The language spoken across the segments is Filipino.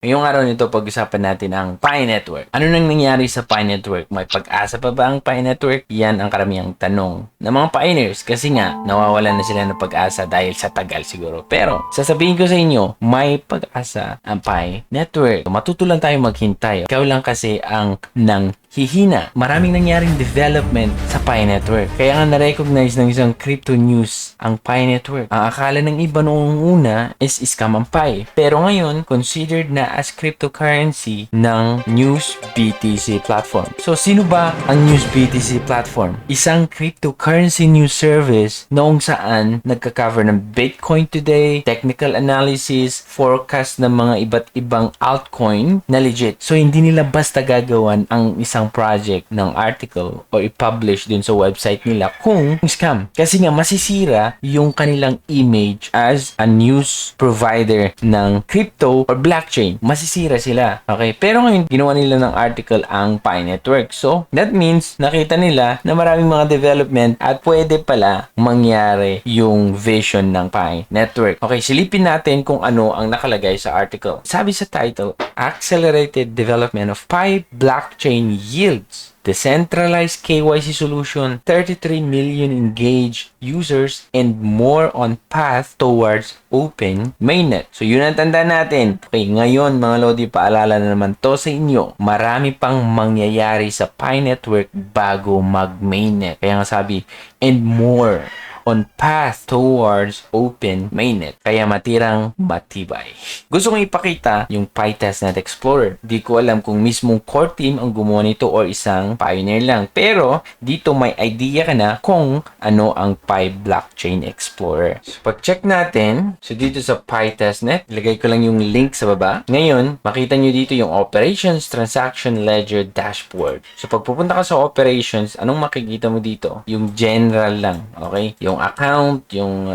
Ngayong araw nito, pag-usapan natin ang Pi Network. Ano nang nangyari sa Pi Network? May pag-asa pa ba ang Pi Network? Yan ang karamihang tanong ng mga pioneers kasi nga, nawawalan na sila ng pag-asa dahil sa tagal siguro. Pero, sasabihin ko sa inyo, may pag-asa ang Pi Network. Matuto lang tayo maghintay. Ikaw lang kasi ang hihina. Maraming nangyaring development sa Pi Network. Kaya nga na-recognize ng isang crypto news ang Pi Network. Ang akala ng iba noong una is scam ang Pi. Pero ngayon, considered na as cryptocurrency ng News BTC platform. So, sino ba ang News BTC platform? Isang cryptocurrency news service noong saan nagka-cover ng Bitcoin today, technical analysis, forecast ng mga iba't ibang altcoin na legit. So, hindi nila basta gagawan ang isang project ng article o i-publish dun sa website nila kung scam. Kasi nga, masisira yung kanilang image as a news provider ng crypto or blockchain. Masisira sila. Okay? Pero ngayon, ginawa nila ng article ang Pi Network. So, that means, nakita nila na maraming mga development at pwede pala mangyari yung vision ng Pi Network. Okay, silipin natin kung ano ang nakalagay sa article. Sabi sa title, Accelerated Development of Pi Blockchain Yields Decentralized KYC Solution, 33 million engaged users, and more on path towards open mainnet. So, yun ang tanda natin. Okay, ngayon mga Lodi, paalala na naman to sa inyo. Marami pang mangyayari sa Pi Network bago mag-mainnet. Kaya nga sabi, and more on path towards open mainnet. Kaya matirang matibay. Gusto kong ipakita yung Pi Testnet Explorer. Di ko alam kung mismong core team ang gumawa nito or isang pioneer lang. Pero dito may idea ka na kung ano ang Pi Blockchain Explorer. So pag-check natin, so dito sa Pi Testnet, ilagay ko lang yung link sa baba. Ngayon, makita nyo dito yung Operations Transaction Ledger Dashboard. So pag pupunta ka sa Operations, anong makikita mo dito? Yung general lang, okay? Yung account, yung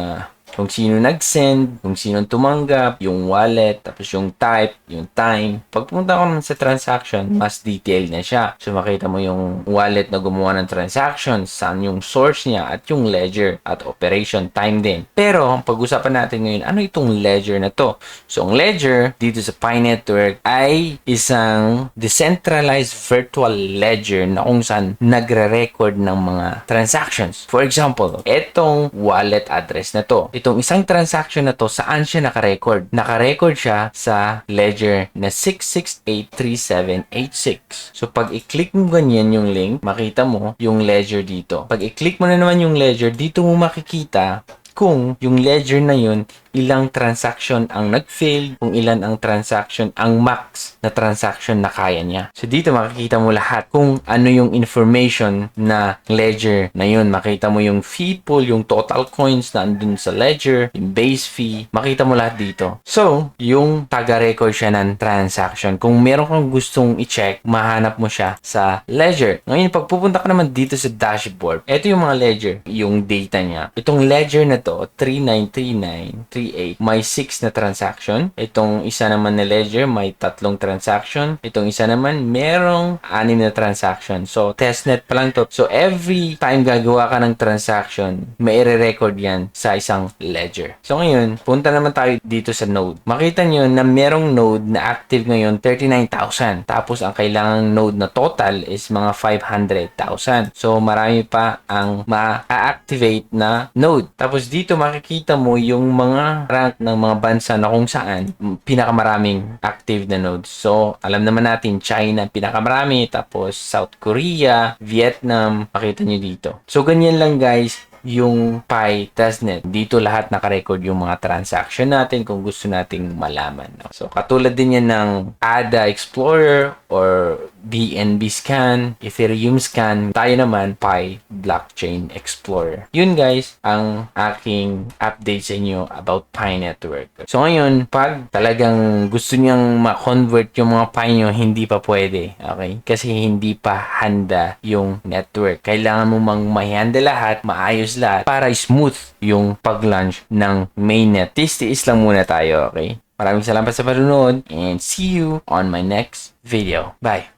kung sino nag-send, kung sino tumanggap, yung wallet, tapos yung type, yung time. Pag pumunta ko naman sa transaction, mas detailed na siya. So, makita mo yung wallet na gumawa ng transaction, saan yung source niya, at yung ledger, at operation time din. Pero, ang pag-usapan natin ngayon, ano itong ledger na to? So, ang ledger, dito sa Pi Network, ay isang decentralized virtual ledger na kung saan nagre-record ng mga transactions. For example, etong wallet address na to. Itong isang transaction na to, saan siya nakarecord? Nakarecord siya sa ledger na 6683786. So, pag i-click mo ganyan yung link, makita mo yung ledger dito. Pag i-click mo na naman yung ledger, dito mo makikita kung yung ledger na yun, ilang transaction ang nag-fail, kung ilan ang transaction, ang max na transaction na kaya niya. So, dito makikita mo lahat kung ano yung information na ledger na yun. Makita mo yung fee pool, yung total coins na andun sa ledger, yung base fee. Makita mo lahat dito. So, yung taga-record siya ng transaction. Kung meron kang gustong i-check, mahanap mo siya sa ledger. Ngayon, pag pupunta ka naman dito sa dashboard, ito yung mga ledger, yung data niya. Itong ledger na to, 393938, may 6 na transaction. Itong isa naman na ledger, may 3 transaction. Itong isa naman, merong 6 na transaction. So, testnet pa lang to. So, every time gagawa ka ng transaction, may i-record yan sa isang ledger. So, ngayon, punta naman tayo dito sa node. Makita nyo na merong node na active ngayon, 39,000. Tapos, ang kailangang node na total is mga 500,000. So, marami pa ang ma-activate na node. Tapos, dito makikita mo yung mga rank ng mga bansa na kung saan pinakamaraming active na nodes. So, alam naman natin, China pinakamarami, tapos South Korea, Vietnam, makita nyo dito. So, ganyan lang guys yung Pi Testnet. Dito lahat nakarecord yung mga transaction natin kung gusto nating malaman. No? So, katulad din yan ng ADA Explorer or BNB Scan, Ethereum Scan. Tayo naman, Pi Blockchain Explorer. Yun guys, ang aking update sa inyo about Pi Network. So, ngayon, pag talagang gusto niyang ma-convert yung mga Pi nyo, hindi pa pwede. Okay? Kasi hindi pa handa yung network. Kailangan mo mang mahanda lahat, maayos lahat para smooth yung pag-launch ng mainnet. Tiis lang muna tayo, okay? Maraming salamat sa panonood and see you on my next video. Bye!